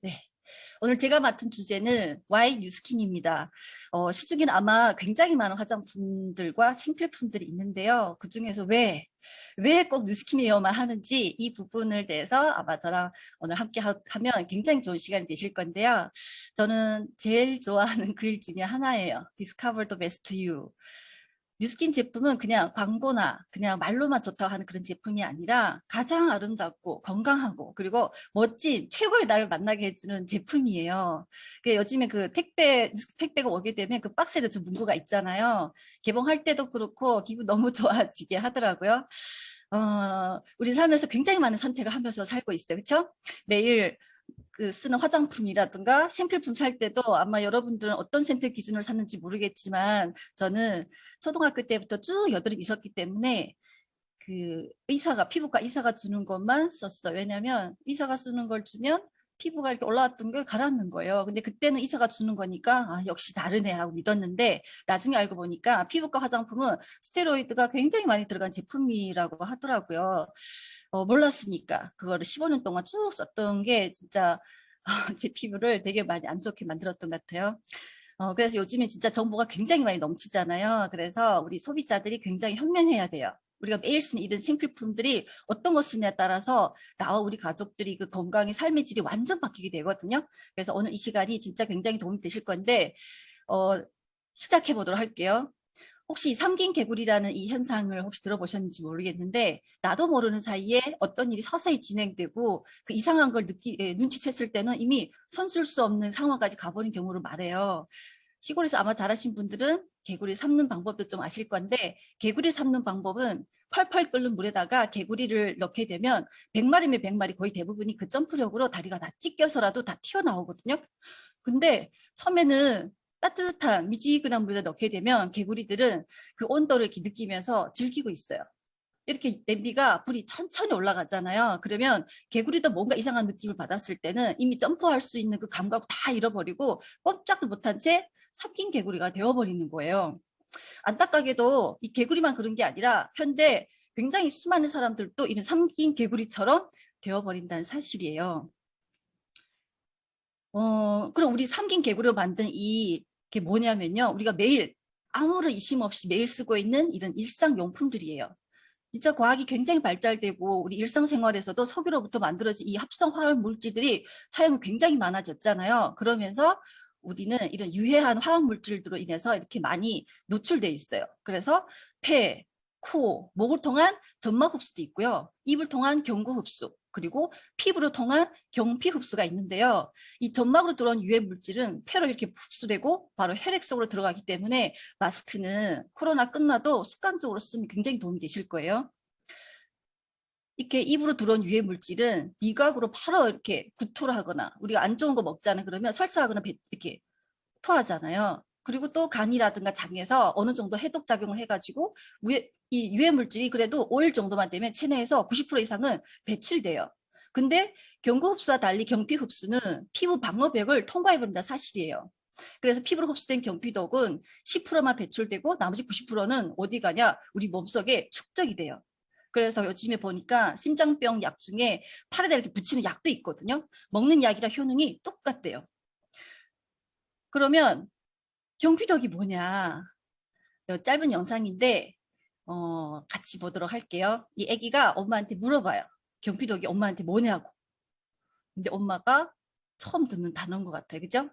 네. 오늘 제가 맡은 주제는 Why 뉴스킨입니다. 시중에는 아마 굉장히 많은 화장품들과 생필품들이 있는데요. 그중에서 왜 꼭 뉴스킨이어만 하는지 이 부분을 대해서 아마 저랑 오늘 함께 하면 굉장히 좋은 시간이 되실 건데요. 저는 제일 좋아하는 글 중에 하나예요. Discover the best you. 뉴스킨 제품은 그냥 광고나 그냥 말로만 좋다고 하는 그런 제품이 아니라 가장 아름답고 건강하고 그리고 멋진 최고의 나를 만나게 해주는 제품이에요. 요즘에 그 택배가 오게 되면 그 박스에도 좀 문구가 있잖아요. 개봉할 때도 그렇고 기분 너무 좋아지게 하더라고요. 우리 살면서 굉장히 많은 선택을 하면서 살고 있어요. 그렇죠? 매일 그 쓰는 화장품이라든가 생필품 살 때도 아마 여러분들은 어떤 선택 기준을 샀는지 모르겠지만 저는 초등학교 때부터 쭉 여드름 있었기 때문에 그 피부과 의사가 주는 것만 썼어. 왜냐면 의사가 쓰는 걸 주면 피부가 이렇게 올라왔던 게 가라앉는 거예요. 근데 그때는 의사가 주는 거니까 역시 다르네 하고 믿었는데 나중에 알고 보니까 피부과 화장품은 스테로이드가 굉장히 많이 들어간 제품이라고 하더라고요. 몰랐으니까 그거를 15년 동안 쭉 썼던 게 진짜 제 피부를 되게 많이 안 좋게 만들었던 것 같아요. 그래서 요즘에 진짜 정보가 굉장히 많이 넘치잖아요. 그래서 우리 소비자들이 굉장히 현명해야 돼요. 우리가 매일 쓰는 이런 생필품들이 어떤 거 쓰냐에 따라서 나와 우리 가족들이 그 건강의 삶의 질이 완전 바뀌게 되거든요. 그래서 오늘 이 시간이 진짜 굉장히 도움이 되실 건데 어, 시작해 보도록 할게요. 혹시 삼긴 개구리라는 이 현상을 혹시 들어보셨는지 모르겠는데 나도 모르는 사이에 어떤 일이 서서히 진행되고 그 이상한 걸 눈치챘을 때는 이미 손쓸 수 없는 상황까지 가버린 경우를 말해요. 시골에서 아마 자라신 분들은 개구리 삶는 방법도 좀 아실 건데 개구리 삶는 방법은 펄펄 끓는 물에다가 개구리를 넣게 되면 100마리면 100마리 거의 대부분이 그 점프력으로 다리가 다 찢겨서라도 다 튀어나오거든요. 근데 처음에는 따뜻한 미지근한 물에 넣게 되면 개구리들은 그 온도를 이렇게 느끼면서 즐기고 있어요. 이렇게 냄비가 불이 천천히 올라가잖아요. 그러면 개구리도 뭔가 이상한 느낌을 받았을 때는 이미 점프할 수 있는 그 감각을 다 잃어버리고 꼼짝도 못한 채 삭힌 개구리가 되어버리는 거예요. 안타깝게도 이 개구리만 그런 게 아니라 현대 굉장히 수많은 사람들도 이런 삼킨 개구리처럼 되어버린다는 사실이에요. 그럼 우리 삼긴 개구리로 만든 이게 뭐냐면요. 우리가 매일 아무런 이심 없이 매일 쓰고 있는 이런 일상용품들이에요. 진짜 과학이 굉장히 발달되고 우리 일상생활에서도 석유로부터 만들어진 이 합성 화학 물질들이 사용이 굉장히 많아졌잖아요. 그러면서 우리는 이런 유해한 화학 물질들로 인해서 이렇게 많이 노출돼 있어요. 그래서 폐, 코, 목을 통한 점막 흡수도 있고요. 입을 통한 경구 흡수, 그리고 피부를 통한 경피 흡수가 있는데요. 이 점막으로 들어온 유해 물질은 폐로 이렇게 흡수되고 바로 혈액 속으로 들어가기 때문에 마스크는 코로나 끝나도 습관적으로 쓰면 굉장히 도움이 되실 거예요. 이렇게 입으로 들어온 유해 물질은 미각으로 바로 이렇게 구토를 하거나 우리가 안 좋은 거 먹잖아요. 그러면 설사하거나 이렇게 토하잖아요. 그리고 또 간이라든가 장에서 어느 정도 해독 작용을 해가지고 이 유해 물질이 그래도 5일 정도만 되면 체내에서 90% 이상은 배출이 돼요. 근데 경구 흡수와 달리 경피 흡수는 피부 방어벽을 통과해버린다 사실이에요. 그래서 피부로 흡수된 경피독은 10%만 배출되고 나머지 90%는 어디 가냐? 우리 몸속에 축적이 돼요. 그래서 요즘에 보니까 심장병 약 중에 팔에다 이렇게 붙이는 약도 있거든요. 먹는 약이랑 효능이 똑같대요. 그러면 경피덕이 뭐냐? 짧은 영상인데 같이 보도록 할게요. 이 아기가 엄마한테 물어봐요. 경피덕이 엄마한테 뭐냐고. 근데 엄마가 처음 듣는 단어인 것 같아요. 그죠?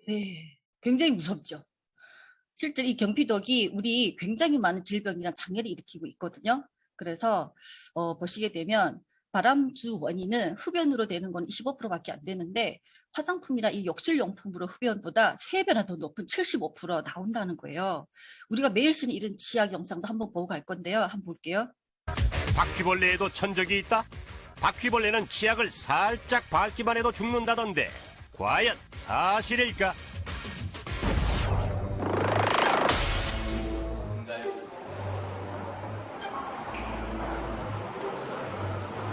네. 굉장히 무섭죠. 실제로 이 경피독이 우리 굉장히 많은 질병이나 장애를 일으키고 있거든요. 그래서 보시게 되면 발암주 원인은 흡연으로 되는 건 25%밖에 안 되는데 화장품이나 이 욕실용품으로 흡연보다 3배나 더 높은 75% 나온다는 거예요. 우리가 매일 쓰는 이런 치약 영상도 한번 보고 갈 건데요. 한번 볼게요. 바퀴벌레에도 천적이 있다? 바퀴벌레는 치약을 살짝 밟기만 해도 죽는다던데 과연 사실일까?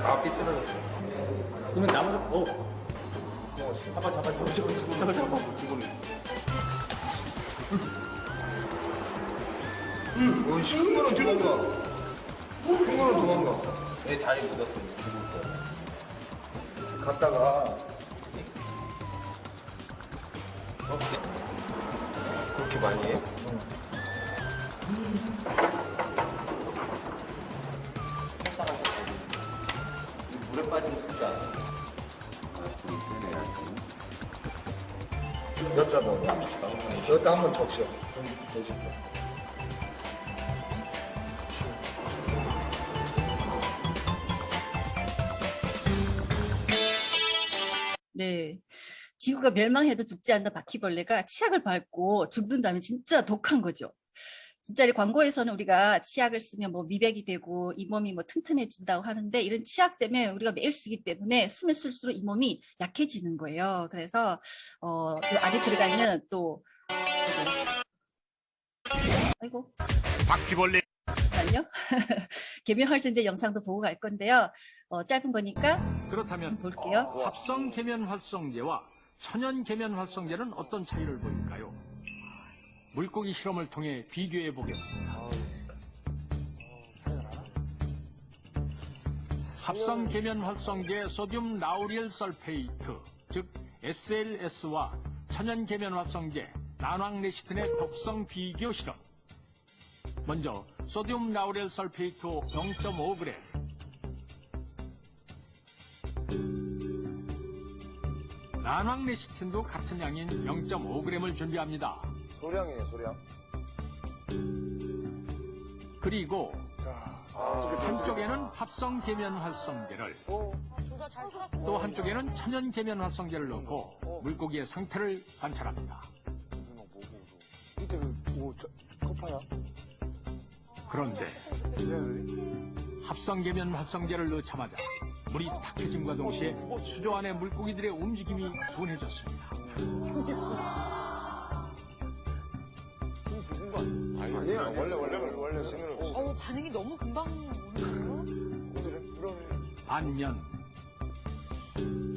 아, 삐뚤어졌어. 그러면 나머지, 잡아. 씨, 큰 거는 도망가. 큰 거는 도망가. 내 다리 묻었으면 죽을 거야. 갔다가. 그렇게 많이 해? 물에 빠지면 죽지 않아. 여쭤봐. 여기다 한번 적셔. 좀 되실 거. 네. 지구가 멸망해도 죽지 않는 바퀴벌레가 치약을 밟고 죽는다면 진짜 독한 거죠. 진짜 이 광고에서는 우리가 치약을 쓰면 뭐 미백이 되고 이 몸이 뭐 튼튼해진다고 하는데 이런 치약 때문에 우리가 매일 쓰기 때문에 쓰면 쓸수록 이 몸이 약해지는 거예요. 그래서 이 안에 들어가 있는 또 아이고 바퀴벌레 잠시만요. 계면활성제 영상도 보고 갈 건데요. 짧은 거니까 그렇다면 볼게요. 합성 계면 활성제와 천연 계면 활성제는 어떤 차이를 보일까요? 물고기 실험을 통해 비교해 보겠습니다. 합성 계면 활성제 소듐 라우릴 설페이트, 즉 SLS와 천연 계면 활성제 난황레시틴의 독성 비교 실험. 먼저 소듐 라우릴 설페이트 0.5g, 난황레시틴도 같은 양인 0.5g을 준비합니다. 소량이네, 소량. 그리고 한쪽에는 합성 계면 활성제를, 또 한쪽에는 천연 계면 활성제를 넣고 물고기의 상태를 관찰합니다. 커파야? 그런데 합성 계면 활성제를 넣자마자 물이 탁해짐과 동시에 수조 안의 물고기들의 움직임이 둔해졌습니다. 아니야, 원래 신으로. 반응이 너무 금방 오는데요? 반면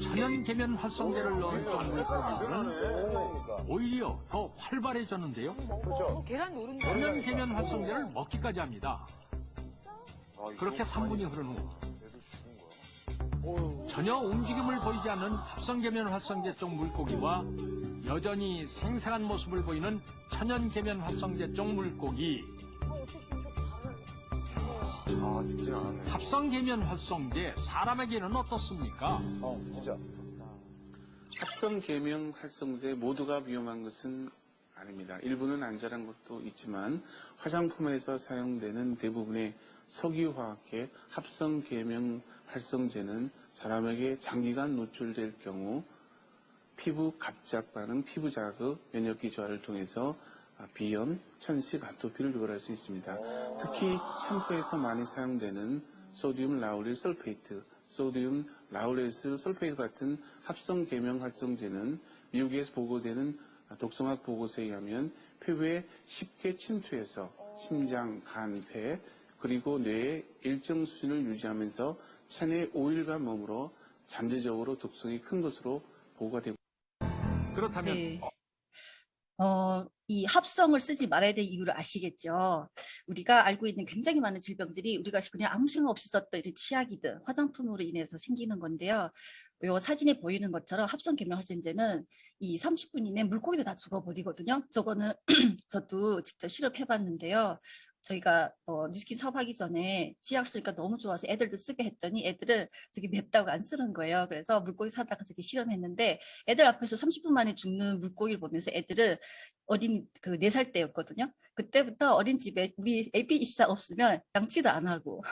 천연 계면 활성제를 넣은 쪽 물고기들은 오히려 더 활발해졌는데요. 그렇죠. 계란 노른자. 천연 계면 활성제를 먹기까지 합니다. 그렇게 3분이 흐른 후 전혀 움직임을 보이지 않는 합성 계면 활성제 쪽 물고기와 여전히 생생한 모습을 보이는 천연 계면 활성제 쪽 물고기. 죽진 않았네. 합성 계면 활성제 사람에게는 어떻습니까? 진짜. 합성 계명 활성제 모두가 위험한 것은 아닙니다. 일부는 안전한 것도 있지만 화장품에서 사용되는 대부분의 석유화학계 합성 계명 활성제는 사람에게 장기간 노출될 경우 피부 갑작 반응, 피부 자극, 면역기 저하를 통해서 비염, 천식, 아토피를 유발할 수 있습니다. 특히 샴푸에서 많이 사용되는 소듐 라우릴 설페이트, 소듐 라우레스 설페이트 같은 합성 계명 활성제는 미국에서 보고되는 독성학 보고서에 의하면 피부에 쉽게 침투해서 심장, 간, 폐 그리고 뇌에 일정 수준을 유지하면서 체내 5일간 머물러 잠재적으로 독성이 큰 것으로 보고가 되고 그렇다면 네. 이 합성을 쓰지 말아야 될 이유를 아시겠죠? 우리가 알고 있는 굉장히 많은 질병들이 우리가 그냥 아무 생각 없이 썼던 이런 치약이든 화장품으로 인해서 생기는 건데요. 요 사진에 보이는 것처럼 합성 계면활성제는 이 30분 이내 물고기도 다 죽어버리거든요. 저거는 저도 직접 실험해봤는데요. 저희가 뉴스킨 사업하기 전에 치약 쓰니까 너무 좋아서 애들도 쓰게 했더니 애들은 저기 맵다고 안 쓰는 거예요. 그래서 물고기 사다가 저기 실험했는데 애들 앞에서 30분 만에 죽는 물고기를 보면서 애들은 어린 그 4살 때였거든요. 그때부터 어린집에 우리 AP24 없으면 양치도 안 하고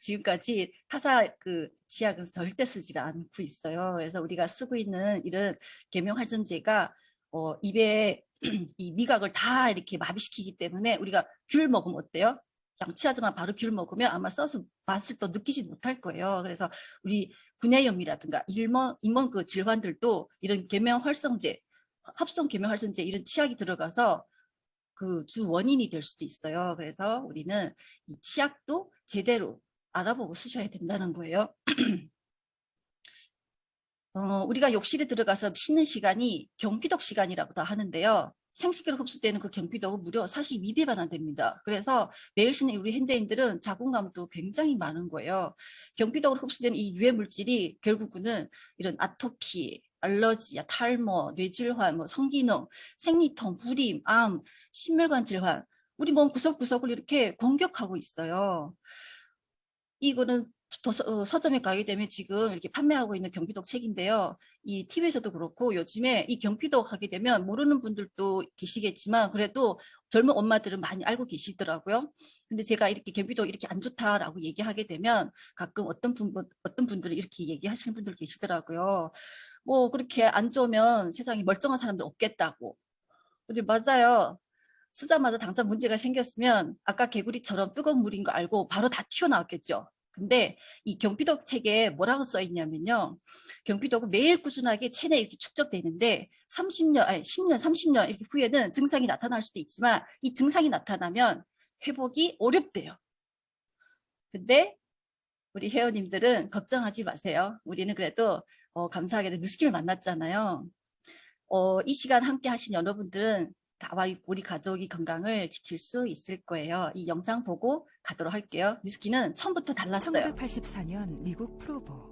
지금까지 타사 그 치약은 절대 쓰지 않고 있어요. 그래서 우리가 쓰고 있는 이런 계명활전제가 입에 이 미각을 다 이렇게 마비시키기 때문에 우리가 귤 먹으면 어때요? 양치하자마자 바로 귤 먹으면 아마 써서 맛을 또 느끼지 못할 거예요. 그래서 우리 구내염이라든가 잇몸 그 질환들도 이런 계명활성제, 합성 계명활성제 이런 치약이 들어가서 그 주 원인이 될 수도 있어요. 그래서 우리는 이 치약도 제대로 알아보고 쓰셔야 된다는 거예요. 우리가 욕실에 들어가서 씻는 시간이 경피독 시간이라고도 하는데요. 생식기로 흡수되는 그 경피독은 무려 42배가 됩니다. 그래서 매일 씻는 우리 현대인들은 자궁감도 굉장히 많은 거예요. 경피독으로 흡수되는 이 유해 물질이 결국은 이런 아토피, 알러지, 탈모, 뇌질환, 뭐 성기능, 생리통, 불임, 암, 심혈관 질환, 우리 몸 구석구석을 이렇게 공격하고 있어요. 이거는 서점에 가게 되면 지금 이렇게 판매하고 있는 경피독 책인데요. 이 TV에서도 그렇고 요즘에 이 경피독 하게 되면 모르는 분들도 계시겠지만 그래도 젊은 엄마들은 많이 알고 계시더라고요. 근데 제가 이렇게 경피독 이렇게 안 좋다라고 얘기하게 되면 가끔 어떤 분들은 이렇게 얘기하시는 분들 계시더라고요. 뭐 그렇게 안 좋으면 세상에 멀쩡한 사람들 없겠다고. 근데 맞아요. 쓰자마자 당장 문제가 생겼으면 아까 개구리처럼 뜨거운 물인 거 알고 바로 다 튀어나왔겠죠. 근데 이 경피독 책에 뭐라고 써 있냐면요. 경피독은 매일 꾸준하게 체내에 이렇게 축적되는데 10년, 30년 이렇게 후에는 증상이 나타날 수도 있지만 이 증상이 나타나면 회복이 어렵대요. 근데 우리 회원님들은 걱정하지 마세요. 우리는 그래도 감사하게도 뉴스킨을 만났잖아요. 이 시간 함께 하신 여러분들은 나와 우리 가족이 건강을 지킬 수 있을 거예요. 이 영상 보고 가도록 할게요. 뉴스킨은 처음부터 달랐어요. 1984년 미국 프로보.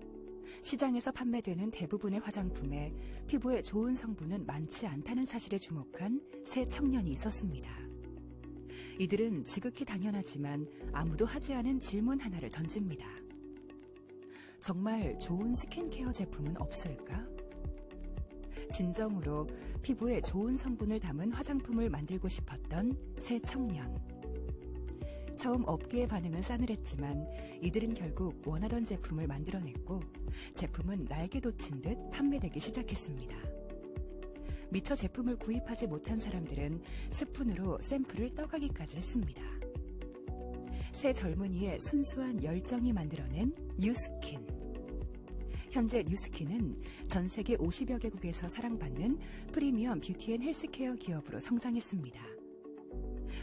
시장에서 판매되는 대부분의 화장품에 피부에 좋은 성분은 많지 않다는 사실에 주목한 세 청년이 있었습니다. 이들은 지극히 당연하지만 아무도 하지 않은 질문 하나를 던집니다. 정말 좋은 스킨케어 제품은 없을까? 진정으로 피부에 좋은 성분을 담은 화장품을 만들고 싶었던 세 청년. 처음 업계의 반응은 싸늘했지만 이들은 결국 원하던 제품을 만들어냈고 제품은 날개 돋친 듯 판매되기 시작했습니다. 미처 제품을 구입하지 못한 사람들은 스푼으로 샘플을 떠가기까지 했습니다. 세 젊은이의 순수한 열정이 만들어낸 뉴스킨. 현재 뉴스킨은 전 세계 50여 개국에서 사랑받는 프리미엄 뷰티 앤 헬스케어 기업으로 성장했습니다.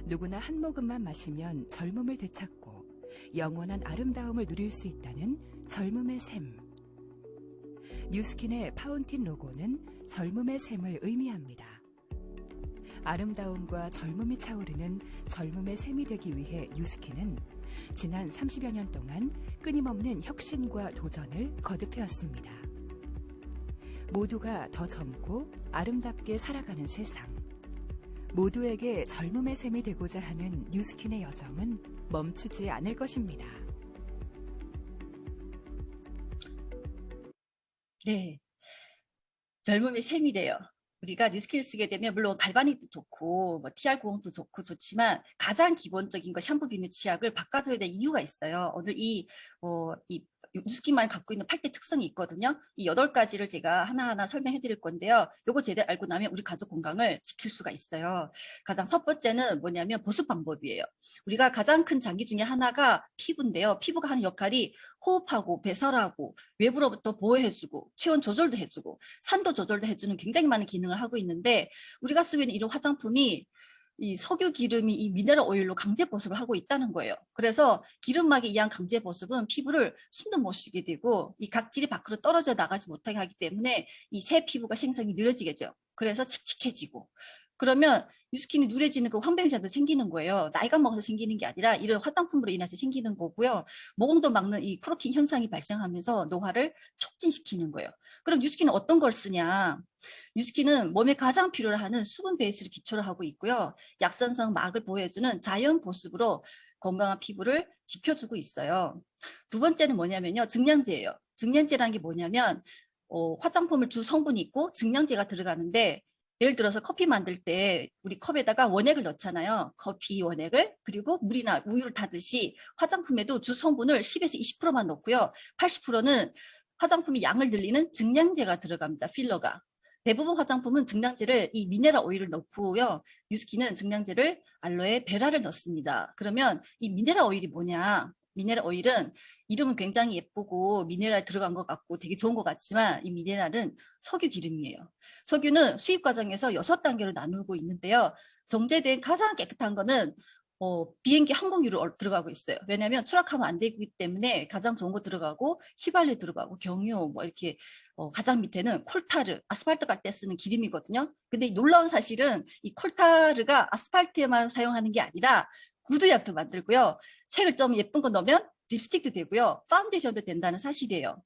누구나 한 모금만 마시면 젊음을 되찾고 영원한 아름다움을 누릴 수 있다는 젊음의 샘. 뉴스킨의 파운틴 로고는 젊음의 샘을 의미합니다. 아름다움과 젊음이 차오르는 젊음의 샘이 되기 위해 뉴스킨은 지난 30여 년 동안 끊임없는 혁신과 도전을 거듭해왔습니다. 모두가 더 젊고 아름답게 살아가는 세상. 모두에게 젊음의 샘이 되고자 하는 뉴스킨의 여정은 멈추지 않을 것입니다. 네, 젊음의 샘이래요. 우리가 뉴스킨을 쓰게 되면 물론 갈바닉도 좋고 뭐 TR90도 좋고 좋지만 가장 기본적인 것 샴푸 비누 치약을 바꿔줘야 될 이유가 있어요. 오늘 이 뉴스킨만 갖고 있는 8대 특성이 있거든요. 이 8가지를 제가 하나하나 설명해 드릴 건데요. 요거 제대로 알고 나면 우리 가족 건강을 지킬 수가 있어요. 가장 첫 번째는 뭐냐면 보습 방법이에요. 우리가 가장 큰 장기 중에 하나가 피부인데요. 피부가 하는 역할이 호흡하고 배설하고 외부로부터 보호해주고 체온 조절도 해주고 산도 조절도 해주는 굉장히 많은 기능을 하고 있는데 우리가 쓰고 있는 이런 화장품이 이 석유 기름이 이 미네랄 오일로 강제 보습을 하고 있다는 거예요. 그래서 기름막에 의한 강제 보습은 피부를 숨도 못 쉬게 되고 이 각질이 밖으로 떨어져 나가지 못하게 하기 때문에 이 새 피부가 생성이 느려지겠죠. 그래서 칙칙해지고 그러면 뉴스킨이 누래지는 그 황변이자도 생기는 거예요. 나이가 먹어서 생기는 게 아니라 이런 화장품으로 인해서 생기는 거고요. 모공도 막는 이 크로킨 현상이 발생하면서 노화를 촉진시키는 거예요. 그럼 뉴스킨은 어떤 걸 쓰냐? 뉴스킨은 몸에 가장 필요로 하는 수분 베이스를 기초로 하고 있고요. 약산성 막을 보호해주는 자연 보습으로 건강한 피부를 지켜주고 있어요. 두 번째는 뭐냐면요. 증량제예요. 증량제라는 게 뭐냐면 화장품을 주 성분이 있고 증량제가 들어가는데 예를 들어서 커피 만들 때 우리 컵에다가 원액을 넣잖아요. 커피 원액을. 그리고 물이나 우유를 타듯이 화장품에도 주 성분을 10에서 20%만 넣고요. 80%는 화장품이 양을 늘리는 증량제가 들어갑니다. 필러가. 대부분 화장품은 증량제를 이 미네랄 오일을 넣고요. 뉴스킨은 증량제를 알로에 베라를 넣습니다. 그러면 이 미네랄 오일이 뭐냐? 미네랄 오일은 이름은 굉장히 예쁘고 미네랄 들어간 것 같고 되게 좋은 것 같지만 이 미네랄은 석유 기름이에요. 석유는 수입 과정에서 6단계로 나누고 있는데요. 정제된 가장 깨끗한 거는 비행기 항공유로 들어가고 있어요. 왜냐하면 추락하면 안 되기 때문에 가장 좋은 거 들어가고 휘발유 들어가고 경유 뭐 이렇게 가장 밑에는 콜타르, 아스팔트 깔 때 쓰는 기름이거든요. 근데 이 놀라운 사실은 이 콜타르가 아스팔트에만 사용하는 게 아니라 구두약도 만들고요. 색을 좀 예쁜 거 넣으면 립스틱도 되고요. 파운데이션도 된다는 사실이에요.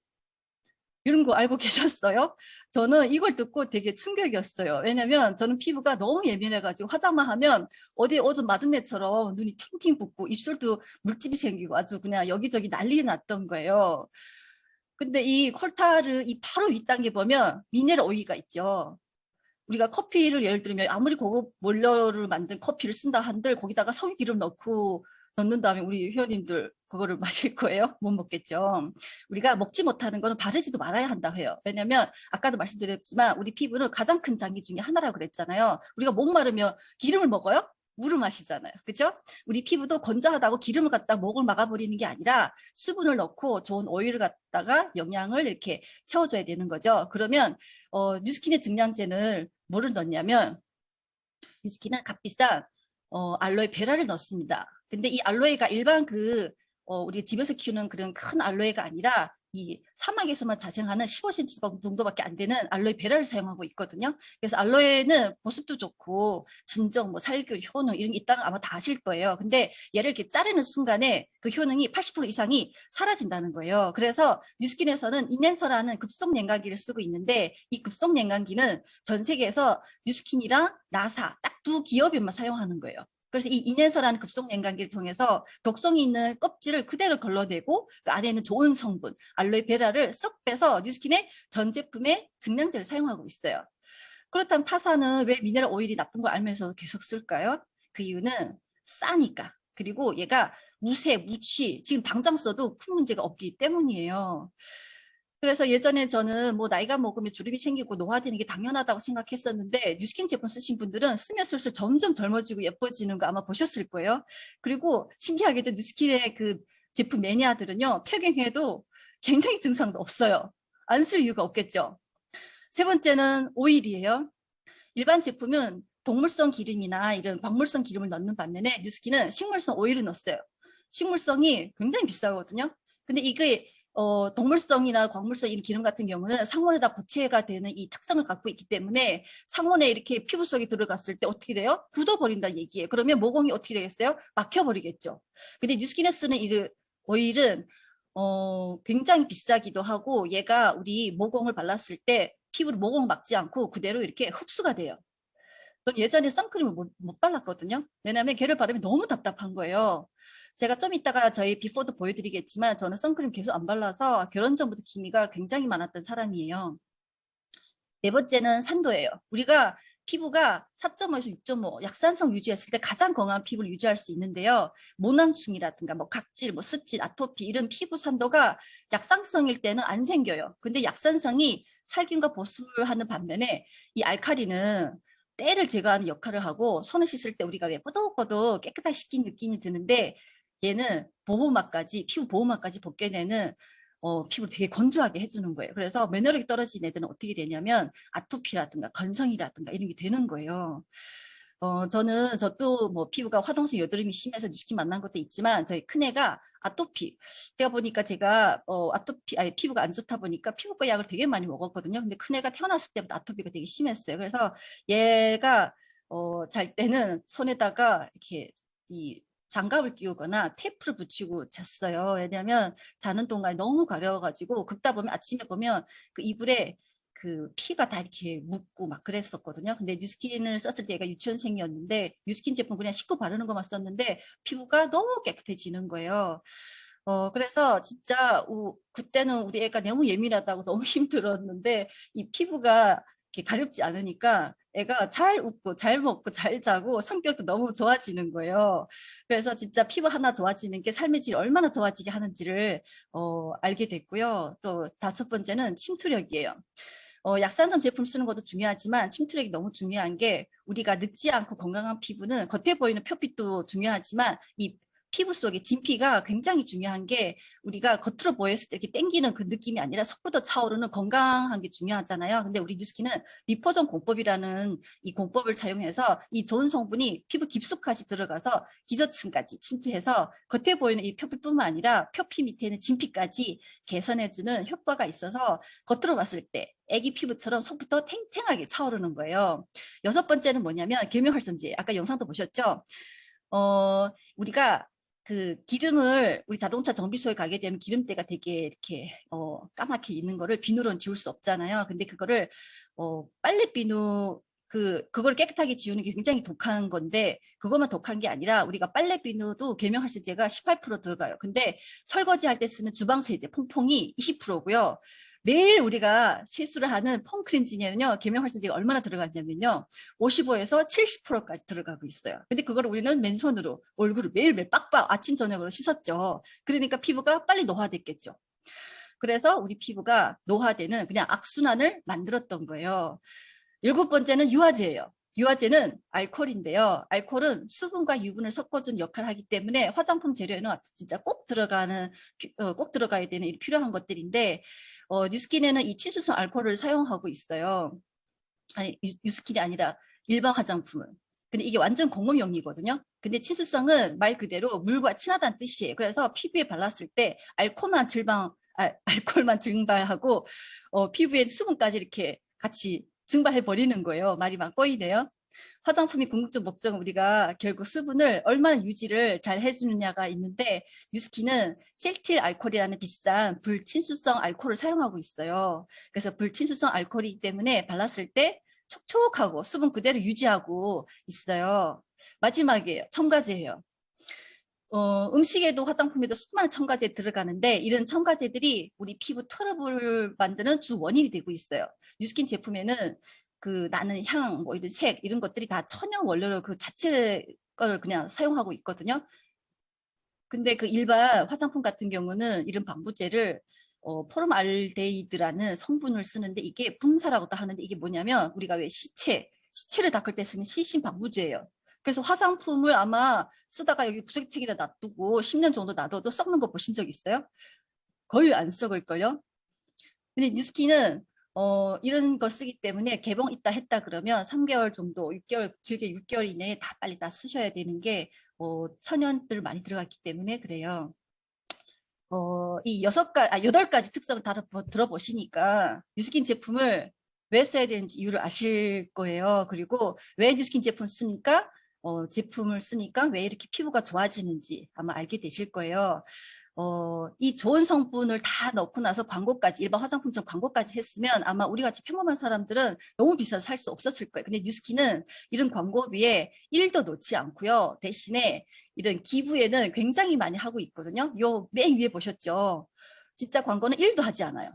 이런 거 알고 계셨어요? 저는 이걸 듣고 되게 충격이었어요. 왜냐면 저는 피부가 너무 예민해가지고 화장만 하면 어디에 오줌 맞은 애처럼 눈이 팅팅 붓고 입술도 물집이 생기고 아주 그냥 여기저기 난리 났던 거예요. 근데 이 콜타르 이 바로 윗단계 보면 미네랄 오일가 있죠. 우리가 커피를 예를 들면 아무리 고급 원료를 만든 커피를 쓴다 한들 거기다가 석유 기름 넣는 다음에 우리 회원님들 그거를 마실 거예요? 못 먹겠죠. 우리가 먹지 못하는 거는 바르지도 말아야 한다 해요. 왜냐면 아까도 말씀드렸지만 우리 피부는 가장 큰 장기 중에 하나라고 그랬잖아요. 우리가 목마르면 기름을 먹어요? 물을 마시잖아요. 그렇죠? 우리 피부도 건조하다고 기름을 갖다 목을 막아버리는 게 아니라 수분을 넣고 좋은 오일을 갖다가 영양을 이렇게 채워줘야 되는 거죠. 그러면 뉴스킨의 증량제는 뭐를 넣냐면 뉴스킨은 값비싼 알로에 베라를 넣습니다. 근데 이 알로에가 일반 우리 집에서 키우는 그런 큰 알로에가 아니라 이 사막에서만 자생하는 15cm 정도밖에 안 되는 알로에 베라를 사용하고 있거든요. 그래서 알로에는 보습도 좋고 진정, 뭐 살균, 효능 이런 게 있다는 거 아마 다 아실 거예요. 근데 얘를 이렇게 자르는 순간에 그 효능이 80% 이상이 사라진다는 거예요. 그래서 뉴스킨에서는 인넨서라는 급속 냉각기를 쓰고 있는데 이 급속 냉각기는 전 세계에서 뉴스킨이랑 나사 딱 두 기업에만 사용하는 거예요. 그래서 이 인넨서라는 급속 냉각기를 통해서 독성이 있는 껍질을 그대로 걸러내고 그 안에 있는 좋은 성분 알로에 베라를 쏙 빼서 뉴스킨의 전 제품에 증량제를 사용하고 있어요. 그렇다면 타사는 왜 미네랄 오일이 나쁜 걸 알면서도 계속 쓸까요? 그 이유는 싸니까. 그리고 얘가 무색, 무취, 지금 당장 써도 큰 문제가 없기 때문이에요. 그래서 예전에 저는 뭐 나이가 먹으면 주름이 생기고 노화되는 게 당연하다고 생각했었는데 뉴스킨 제품 쓰신 분들은 쓰면 쓸수록 점점 젊어지고 예뻐지는 거 아마 보셨을 거예요. 그리고 신기하게도 뉴스킨의 그 제품 매니아들은요. 평행해도 굉장히 증상도 없어요. 안 쓸 이유가 없겠죠. 세 번째는 오일이에요. 일반 제품은 동물성 기름이나 이런 광물성 기름을 넣는 반면에 뉴스킨은 식물성 오일을 넣었어요. 식물성이 굉장히 비싸거든요. 근데 이게 동물성이나 광물성 이런 기름 같은 경우는 상온에다 고체가 되는 이 특성을 갖고 있기 때문에 상온에 이렇게 피부 속에 들어갔을 때 어떻게 돼요? 굳어버린다는 얘기예요. 그러면 모공이 어떻게 되겠어요? 막혀버리겠죠. 근데 뉴스킨에 쓰는 이 오일은 굉장히 비싸기도 하고 얘가 우리 모공을 발랐을 때 피부를 모공 막지 않고 그대로 이렇게 흡수가 돼요. 전 예전에 선크림을 못 발랐거든요. 왜냐하면 걔를 바르면 너무 답답한 거예요. 제가 좀 이따가 저희 비포도 보여드리겠지만 저는 선크림 계속 안 발라서 결혼 전부터 기미가 굉장히 많았던 사람이에요. 네 번째는 산도예요. 우리가 피부가 4.5에서 6.5 약산성 유지했을 때 가장 건강한 피부를 유지할 수 있는데요. 모낭충이라든가 뭐 각질, 뭐 습진, 아토피 이런 피부 산도가 약산성일 때는 안 생겨요. 근데 약산성이 살균과 보습을 하는 반면에 이 알칼리는 때를 제거하는 역할을 하고 손을 씻을 때 우리가 왜 뽀득뽀득 깨끗하게 씻긴 느낌이 드는데 얘는 보호막까지 피부 보호막까지 벗겨내는 피부를 되게 건조하게 해주는 거예요. 그래서 면역력이 떨어진 애들은 어떻게 되냐면 아토피라든가 건성이라든가 이런 게 되는 거예요. 저도 뭐 피부가 화동성 여드름이 심해서 뉴스킨 만난 것도 있지만 저희 큰애가 아토피. 제가 보니까 피부가 안 좋다 보니까 피부과 약을 되게 많이 먹었거든요. 근데 큰애가 태어났을 때부터 아토피가 되게 심했어요. 그래서 얘가 잘 때는 손에다가 이렇게 이 장갑을 끼우거나 테이프를 붙이고 잤어요. 왜냐하면 자는 동안에 너무 가려워가지고 긁다 보면 아침에 보면 그 이불에 그 피가 다 이렇게 묻고 막 그랬었거든요. 근데 뉴스킨을 썼을 때 얘가 유치원생이었는데 뉴스킨 제품 그냥 씻고 바르는 것만 썼는데 피부가 너무 깨끗해지는 거예요. 그래서 진짜 그때는 우리 애가 너무 예민하다고 너무 힘들었는데 이 피부가 이렇게 가렵지 않으니까 애가 잘 웃고 잘 먹고 잘 자고 성격도 너무 좋아지는 거예요. 그래서 진짜 피부 하나 좋아지는 게 삶의 질이 얼마나 좋아지게 하는지를 알게 됐고요. 또 5번째는 침투력이에요. 약산성 제품 쓰는 것도 중요하지만 침투력이 너무 중요한 게 우리가 늙지 않고 건강한 피부는 겉에 보이는 표피도 중요하지만 이 피부 속에 진피가 굉장히 중요한 게 우리가 겉으로 보였을 때 이렇게 땡기는 그 느낌이 아니라 속부터 차오르는 건강한 게 중요하잖아요. 근데 우리 뉴스킨은 리포전 공법이라는 이 공법을 차용해서 이 좋은 성분이 피부 깊숙까지 들어가서 기저층까지 침투해서 겉에 보이는 이 표피뿐만 아니라 표피 밑에 있는 진피까지 개선해주는 효과가 있어서 겉으로 봤을 때 애기 피부처럼 속부터 탱탱하게 차오르는 거예요. 6번째는 뭐냐면 계면활성제. 아까 영상도 보셨죠? 우리가 그 기름을 우리 자동차 정비소에 가게 되면 기름때가 되게 이렇게 까맣게 있는 거를 비누로는 지울 수 없잖아요. 근데 그거를 빨래 비누 그걸 깨끗하게 지우는 게 굉장히 독한 건데 그것만 독한 게 아니라 우리가 빨래 비누도 계면활성제가 18% 들어가요. 근데 설거지 할 때 쓰는 주방세제 퐁퐁이 20%고요. 매일 우리가 세수를 하는 폼클렌징에는요, 계면활성제가 얼마나 들어갔냐면요, 55에서 70%까지 들어가고 있어요. 근데 그걸 우리는 맨손으로 얼굴을 매일매일 빡빡 아침 저녁으로 씻었죠. 그러니까 피부가 빨리 노화됐겠죠. 그래서 우리 피부가 노화되는 그냥 악순환을 만들었던 거예요. 7번째는 유화제예요. 유화제는 알코올인데요. 알코올은 수분과 유분을 섞어준 역할을 하기 때문에 화장품 재료에는 진짜 꼭 들어가야 되는 필요한 것들인데 뉴스킨에는 이 친수성 알코올을 사용하고 있어요. 아니 뉴스킨이 아니라 일반 화장품은. 근데 이게 완전 공업용이거든요. 근데 친수성은 말 그대로 물과 친하다는 뜻이에요. 그래서 피부에 발랐을 때 알코올만 증발하고 피부에 수분까지 이렇게 같이 증발해 버리는 거예요. 말이 막 꼬이네요. 화장품이 궁극적 목적은 우리가 결국 수분을 얼마나 유지를 잘 해주느냐가 있는데 뉴스킨은 셀틸 알코올이라는 비싼 불친수성 알코올을 사용하고 있어요. 그래서 불친수성 알코올이기 때문에 발랐을 때 촉촉하고 수분 그대로 유지하고 있어요. 마지막이에요. 첨가제예요. 음식에도 화장품에도 수많은 첨가제 들어가는데 이런 첨가제들이 우리 피부 트러블을 만드는 주 원인이 되고 있어요. 뉴스킨 제품에는 그 나는 향, 뭐 이런 색 이런 것들이 다 천연 원료로 그 자체 걸 그냥 사용하고 있거든요. 근데 그 일반 화장품 같은 경우는 이런 방부제를 포름알데히드라는 성분을 쓰는데 이게 분사라고도 하는데 이게 뭐냐면 우리가 왜 시체를 닦을 때 쓰는 시신 방부제예요. 그래서 화장품을 아마 쓰다가 여기 구석탱이다 놔두고 10년 정도 놔둬도 썩는 거 보신 적 있어요? 거의 안 썩을걸요? 근데 뉴스킨은 이런 거 쓰기 때문에 개봉 있다 했다 그러면 3개월 정도, 6개월, 길게 6개월 이내에 다 빨리 다 쓰셔야 되는 게 천연들 많이 들어갔기 때문에 그래요. 이 8가지 특성을 다 들어보시니까 뉴스킨 제품을 왜 써야 되는지 이유를 아실 거예요. 그리고 왜 뉴스킨 제품 씁니까? 제품을 쓰니까 왜 이렇게 피부가 좋아지는지 아마 알게 되실 거예요. 이 좋은 성분을 다 넣고 나서 광고까지 일반 화장품처럼 광고까지 했으면 아마 우리같이 평범한 사람들은 너무 비싸서 살 수 없었을 거예요. 근데 뉴스킨은 이런 광고비에 1도 넣지 않고요. 대신에 이런 기부에는 굉장히 많이 하고 있거든요. 요 맨 위에 보셨죠? 진짜 광고는 1도 하지 않아요.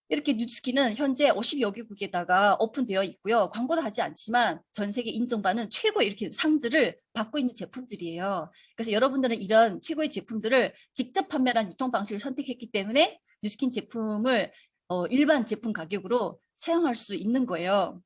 이렇게 뉴스킨은 현재 50여 개국에다가 오픈되어 있고요. 광고도 하지 않지만 전 세계 인정받는 최고의 이렇게 상들을 받고 있는 제품들이에요. 그래서 여러분들은 이런 최고의 제품들을 직접 판매하는 유통 방식을 선택했기 때문에 뉴스킨 제품을 일반 제품 가격으로 사용할 수 있는 거예요.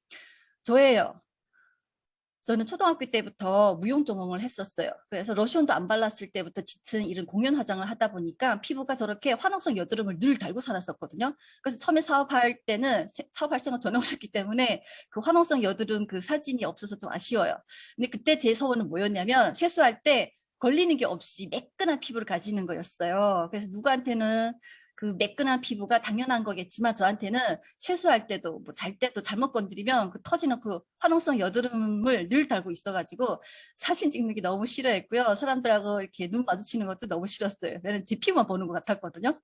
저는 초등학교 때부터 무용 전공을 했었어요. 그래서 로션도 안 발랐을 때부터 짙은 이런 공연 화장을 하다 보니까 피부가 저렇게 화농성 여드름을 늘 달고 살았었거든요. 그래서 처음에 사업할 때는 사업할 생각 전혀 없었기 때문에 그 화농성 여드름 그 사진이 없어서 좀 아쉬워요. 근데 그때 제 소원은 뭐였냐면 세수할 때 걸리는 게 없이 매끈한 피부를 가지는 거였어요. 그래서 누구한테는 그 매끈한 피부가 당연한 거겠지만 저한테는 세수할 때도 뭐 잘 때도 잘못 건드리면 그 터지는 그 화농성 여드름을 늘 달고 있어가지고 사진 찍는 게 너무 싫어했고요. 사람들하고 이렇게 눈 마주치는 것도 너무 싫었어요. 왜냐면 제 피부만 보는 것 같았거든요.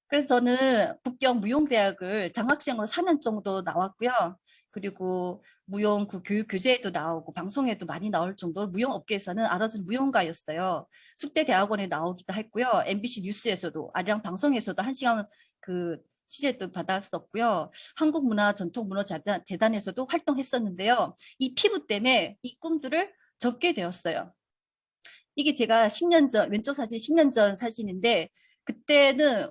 그래서 저는 북경 무용대학을 장학생으로 4년 정도 나왔고요. 그리고 무용 그 교육 교재에도 나오고 방송에도 많이 나올 정도로 무용 업계에서는 알아준 무용가였어요. 숙대 대학원에 나오기도 했고요. MBC 뉴스에서도 아리랑 방송에서도 1시간 그 취재도 받았었고요. 한국문화전통문화재단에서도 활동했었는데요. 이 피부 때문에 이 꿈들을 접게 되었어요. 이게 제가 10년 전, 왼쪽 사진 10년 전 사진인데 그때는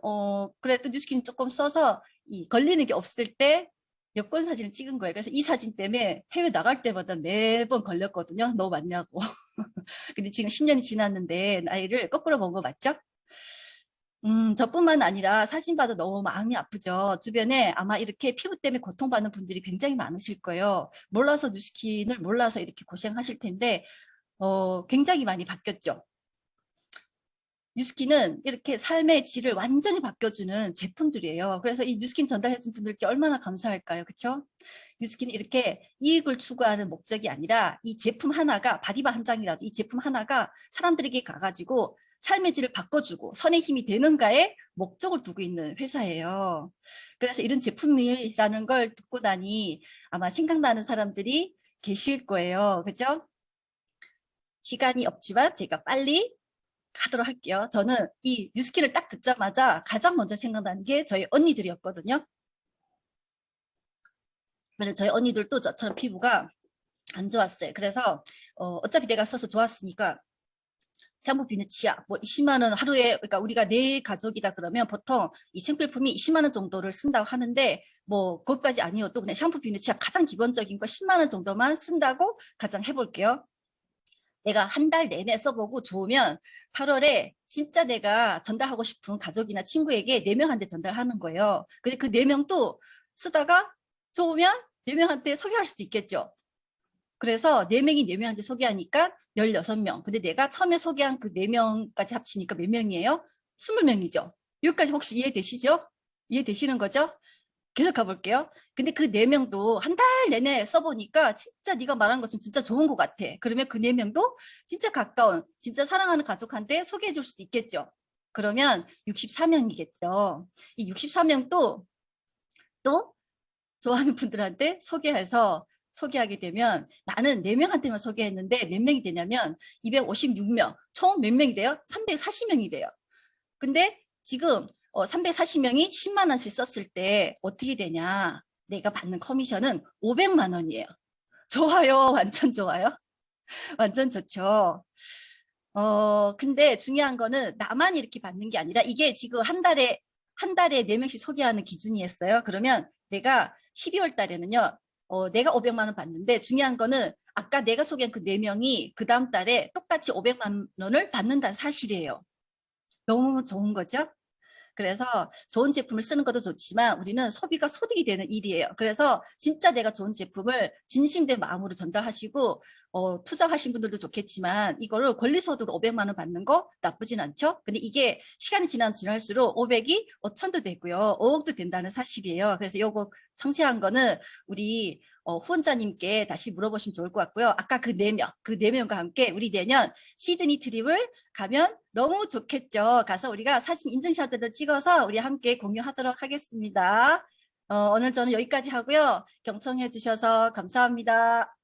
그래도 뉴스킨 조금 써서 이 걸리는 게 없을 때 여권 사진을 찍은 거예요. 그래서 이 사진 때문에 해외 나갈 때마다 매번 걸렸거든요. 너 맞냐고. 근데 지금 10년이 지났는데 나이를 거꾸로 먹은 거 맞죠? 저뿐만 아니라 사진 봐도 너무 마음이 아프죠. 주변에 아마 이렇게 피부 때문에 고통받는 분들이 굉장히 많으실 거예요. 몰라서 뉴스킨을 몰라서 이렇게 고생하실 텐데 굉장히 많이 바뀌었죠. 뉴스킨은 이렇게 삶의 질을 완전히 바뀌어주는 제품들이에요. 그래서 이 뉴스킨 전달해준 분들께 얼마나 감사할까요? 그렇죠? 뉴스킨이 이렇게 이익을 추구하는 목적이 아니라 이 제품 하나가 바디바 한 장이라도 이 제품 하나가 사람들에게 가가지고 삶의 질을 바꿔주고 선의 힘이 되는가에 목적을 두고 있는 회사예요. 그래서 이런 제품이라는 걸 듣고 나니 아마 생각나는 사람들이 계실 거예요. 그죠? 시간이 없지만 제가 빨리 가도록 할게요. 저는 이 뉴스킨을 딱 듣자마자 가장 먼저 생각나는 게 저희 언니들이었거든요. 저희 언니들도 저처럼 피부가 안 좋았어요. 그래서 어차피 내가 써서 좋았으니까 샴푸 비누 치약 뭐 20만 원 하루에, 그러니까 우리가 네 가족이다 그러면 보통 이 생필품이 20만 원 정도를 쓴다고 하는데 뭐 그것까지 아니어도 그냥 샴푸 비누 치약 가장 기본적인 거 10만 원 정도만 쓴다고 가장 해볼게요. 내가 한 달 내내 써보고 좋으면 8월에 진짜 내가 전달하고 싶은 가족이나 친구에게 4명한테 전달하는 거예요. 근데 그 4명도 쓰다가 좋으면 4명한테 소개할 수도 있겠죠. 그래서 4명이 4명한테 소개하니까 16명. 근데 내가 처음에 소개한 그 4명까지 합치니까 몇 명이에요? 20명이죠. 여기까지 혹시 이해되시죠? 이해되시는 거죠? 계속 가볼게요. 근데 그 4명도 한 달 내내 써보니까 진짜 네가 말한 것처럼 진짜 좋은 것 같아. 그러면 그 4명도 진짜 가까운, 진짜 사랑하는 가족한테 소개해 줄 수도 있겠죠. 그러면 64명이겠죠. 이 64명도 또 좋아하는 분들한테 소개하게 되면 나는 4명한테만 소개했는데 몇 명이 되냐면 256명, 총 몇 명이 돼요? 340명이 돼요. 근데 지금 340명이 10만 원씩 썼을 때 어떻게 되냐? 내가 받는 커미션은 500만 원이에요. 좋아요. 완전 좋아요. 완전 좋죠. 근데 중요한 거는 나만 이렇게 받는 게 아니라 이게 지금 한 달에 4명씩 소개하는 기준이었어요. 그러면 내가 12월 달에는요. 내가 500만 원 받는데 중요한 거는 아까 내가 소개한 그 4명이 그 다음 달에 똑같이 500만 원을 받는다는 사실이에요. 너무 좋은 거죠? 그래서 좋은 제품을 쓰는 것도 좋지만 우리는 소비가 소득이 되는 일이에요. 그래서 진짜 내가 좋은 제품을 진심된 마음으로 전달하시고 투자하신 분들도 좋겠지만 이거를 권리소득으로 500만 원 받는 거 나쁘진 않죠. 근데 이게 시간이 지날수록 500이 5천도 되고요. 5억도 된다는 사실이에요. 그래서 요거 상세한 거는 우리 후원자님께 다시 물어보시면 좋을 것 같고요. 아까 그 4명과 함께 우리 내년 시드니 트립을 가면 너무 좋겠죠. 가서 우리가 사진 인증샷들을 찍어서 우리 함께 공유하도록 하겠습니다. 오늘 저는 여기까지 하고요. 경청해 주셔서 감사합니다.